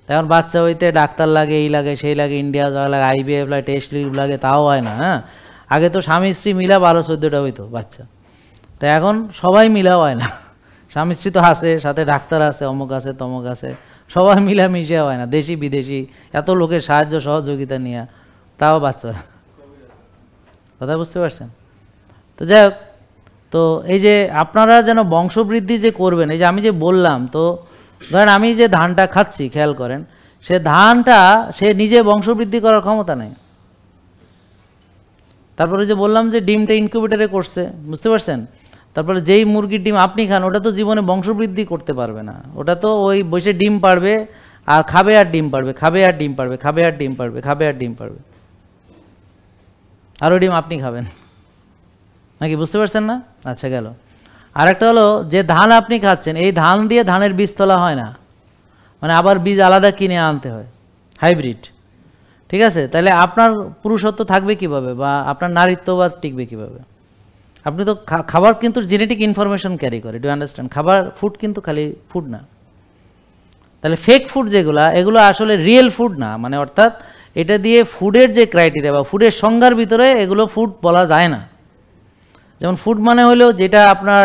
এখন বাচ্চা হইতে ডাক্তার লাগে, এই লাগে, সেই লাগে, ইন্ডিয়া যাওয়া লাগে, IVF লাগে, টেস্ট লিভ লাগে, তাও হয় না। হ্যাঁ, আগে তো স্বামী স্ত্রী মিলা 12-14টা হইতো বাচ্চা, তা এখন সবাই মিলাও হয় না। স্বামী স্ত্রী তো আছে, সাথে ডাক্তার আছে, অমুক আছে, তমুক আছে, সবাই মিলামিশে হয় না, দেশি বিদেশি এত লোকের সাহায্য সহযোগিতা নিয়ে, তাও বাচ্চা। কথা বুঝতে পারছেন? তো যাই হোক, তো এই যে আপনারা যেন বংশবৃদ্ধি যে করবেন, এই যে আমি যে বললাম, তো ধরেন আমি যে ধানটা খাচ্ছি, খেয়াল করেন, সে ধানটা সে নিজে বংশবৃদ্ধি করার ক্ষমতা নেই। তারপরে যে বললাম যে ডিমটা ইনকিউবেটরে করছে, বুঝতে পারছেন? তারপরে যেই মুরগির ডিম আপনি খান, ওটা তো জীবনে বংশবৃদ্ধি করতে পারবে না, ওটা তো ওই বসে ডিম পারবে আর খাবে আর ডিম পারবে, খাবে আর ডিম পারবে, খাবে আর ডিম পারবে, খাবে আর ডিম পারবে, আর ওই ডিম আপনি খাবেন নাকি? বুঝতে পারছেন না? আচ্ছা, গেল। আরেকটা হলো যে ধান আপনি খাচ্ছেন, এই ধান দিয়ে ধানের বীজ তোলা হয় না, মানে আবার বীজ আলাদা কিনে আনতে হয়, হাইব্রিড। ঠিক আছে, তাহলে আপনার পুরুষত্ব থাকবে কিভাবে, বা আপনার নারীত্ববাদ টিকবে কিভাবে? আপনি তো খাবার কিন্তু জেনেটিক ইনফরমেশন ক্যারি করে, ডু আন্ডারস্ট্যান্ড? খাবার ফুড কিন্তু খালি ফুড না। তাহলে ফেক ফুড যেগুলা, এগুলো আসলে রিয়েল ফুড না, মানে অর্থাৎ এটা দিয়ে ফুডের যে ক্রাইটেরিয়া বা ফুডের সংজ্ঞার ভিতরে এগুলো ফুড বলা যায় না। যেমন ফুড মানে হলো যেটা আপনার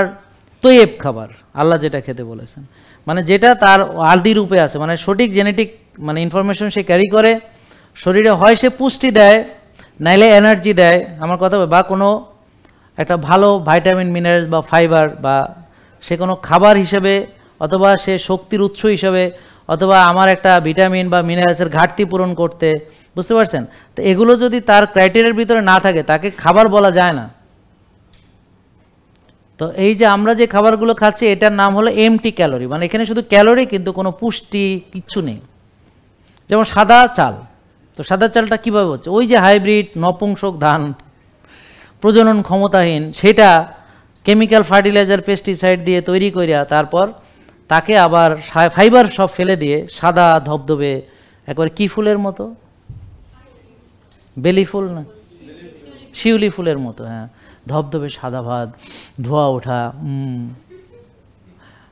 তৈয়ব খাবার, আল্লাহ যেটা খেতে বলেছেন, মানে যেটা তার আদি রূপে আছে, মানে সঠিক জেনেটিক মানে ইনফরমেশন সে ক্যারি করে, শরীরে হয় সে পুষ্টি দেয়, নাইলে এনার্জি দেয়, আমার কথা, বা কোনো একটা ভালো ভাইটামিন মিনারেলস বা ফাইবার, বা সে কোনো খাবার হিসেবে, অথবা সে শক্তির উৎস হিসেবে, অথবা আমার একটা ভিটামিন বা মিনারেলসের ঘাটতি পূরণ করতে, বুঝতে পারছেন? তো এগুলো যদি তার ক্রাইটেরিয়ার ভিতরে না থাকে, তাকে খাবার বলা যায় না। তো এই যে আমরা যে খাবারগুলো খাচ্ছি, এটার নাম হলো এমটি ক্যালোরি, মানে এখানে শুধু ক্যালোরি, কিন্তু কোনো পুষ্টি কিচ্ছু নেই। যেমন সাদা চাল, তো সাদা চালটা কীভাবে হচ্ছে? ওই যে হাইব্রিড নপুংসক ধান, প্রজনন ক্ষমতাহীন, সেটা কেমিক্যাল ফার্টিলাইজার পেস্টিসাইড দিয়ে তৈরি করিয়া, তারপর তাকে আবার ফাইবার সব ফেলে দিয়ে সাদা ধবধবে, একবারে কি ফুলের মতো, বেলি ফুল না, শিউলি ফুলের মতো, হ্যাঁ, ধবধবে সাদা ভাত, ধোয়া ওঠা,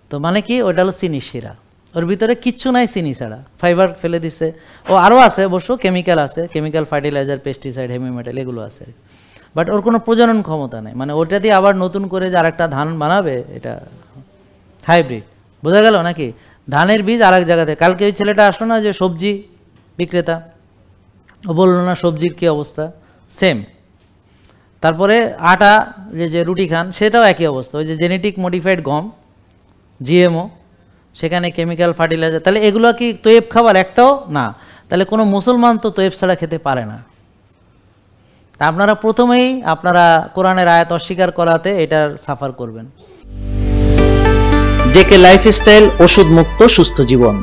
তো মানে কি, ওটা হলো চিনি শিরা, ওর ভিতরে কিচ্ছু নাই চিনি ছাড়া, ফাইবার ফেলে দিচ্ছে। ও আরও আছে অবশ্য, কেমিক্যাল আছে, chemical fertiliser, pesticide, heavy metal, এগুলো আছে, বাট ওর কোনো প্রজনন ক্ষমতা নেই, মানে ওটা দিয়ে আবার নতুন করে যে আরেকটা ধান বানাবে, এটা হাইব্রিড। বোঝা গেল নাকি? ধানের বীজ আরেক জায়গাতে। কালকে ওই ছেলেটা আসলো না, যে সবজি বিক্রেতা, ও বললো না সবজির কী অবস্থা, সেম। তারপরে আটা যে রুটি খান, সেটাও একই অবস্থা, ওই যে জেনেটিক মডিফাইড গম, জিএমও, সেখানে কেমিক্যাল ফার্টিলাইজার। তাহলে এগুলো কি তৈয়ব খাবার? একটাও না। তাহলে কোনো মুসলমান তো তৈয়ব ছাড়া খেতে পারে না। তা আপনারা প্রথমেই আপনারা কোরআনের আয়াত অস্বীকার করাতে এটার সাফার করবেন। জেকে লাইফস্টাইল, ওষুধ মুক্ত সুস্থ জীবন।